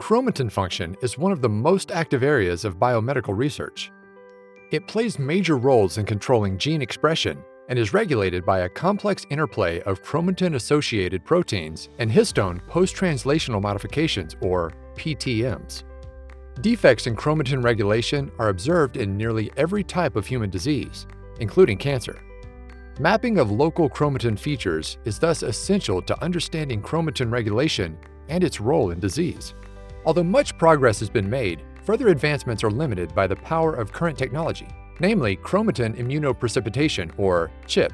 chromatin function is one of the most active areas of biomedical research. It plays major roles in controlling gene expression and is regulated by a complex interplay of chromatin-associated proteins and histone post-translational modifications, or PTMs. Defects in chromatin regulation are observed in nearly every type of human disease, including cancer. Mapping of local chromatin features is thus essential to understanding chromatin regulation and its role in disease. Although much progress has been made, further advancements are limited by the power of current technology, namely chromatin immunoprecipitation, or ChIP.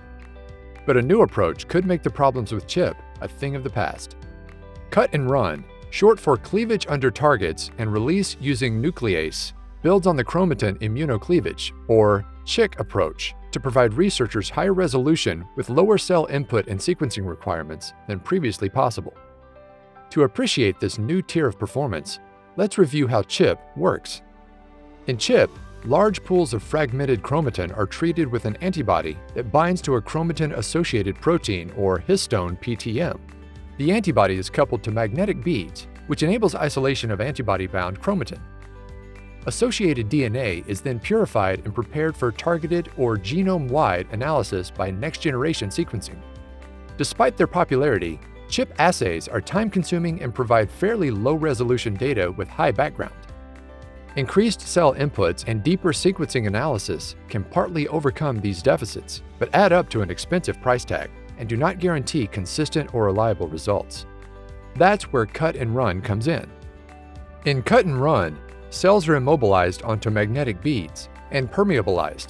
But a new approach could make the problems with ChIP a thing of the past. CUT&RUN, short for cleavage under targets and release using nuclease, builds on the chromatin immunocleavage, or ChIP approach, to provide researchers higher resolution with lower cell input and sequencing requirements than previously possible. To appreciate this new tier of performance, let's review how ChIP works. In ChIP, large pools of fragmented chromatin are treated with an antibody that binds to a chromatin-associated protein, or histone PTM. The antibody is coupled to magnetic beads, which enables isolation of antibody-bound chromatin. Associated DNA is then purified and prepared for targeted or genome-wide analysis by next-generation sequencing. Despite their popularity, ChIP assays are time-consuming and provide fairly low-resolution data with high background. Increased cell inputs and deeper sequencing analysis can partly overcome these deficits, but add up to an expensive price tag and do not guarantee consistent or reliable results. That's where CUT&RUN comes in. In CUT&RUN, cells are immobilized onto magnetic beads and permeabilized.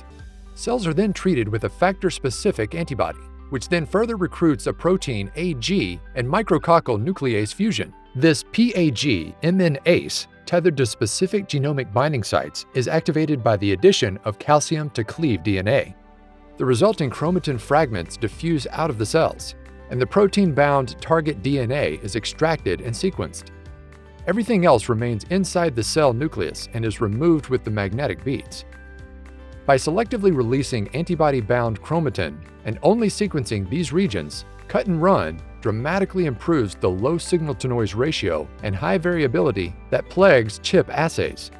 Cells are then treated with a factor-specific antibody, which then further recruits a protein AG and micrococcal nuclease fusion. This PAG-MNase, tethered to specific genomic binding sites, is activated by the addition of calcium to cleave DNA. The resulting chromatin fragments diffuse out of the cells, and the protein-bound target DNA is extracted and sequenced. Everything else remains inside the cell nucleus and is removed with the magnetic beads. By selectively releasing antibody-bound chromatin and only sequencing these regions, CUT&RUN dramatically improves the low signal-to-noise ratio and high variability that plagues ChIP assays.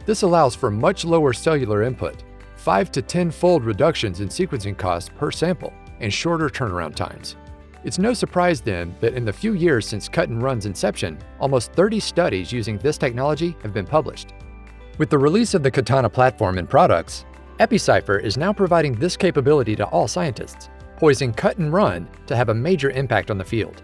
This allows for much lower cellular input, 5 to 10-fold reductions in sequencing costs per sample, and shorter turnaround times. It's no surprise then that in the few years since CUT&RUN's inception, almost 30 studies using this technology have been published. With the release of the Katana platform and products, Epicypher is now providing this capability to all scientists, poising CUT&RUN to have a major impact on the field.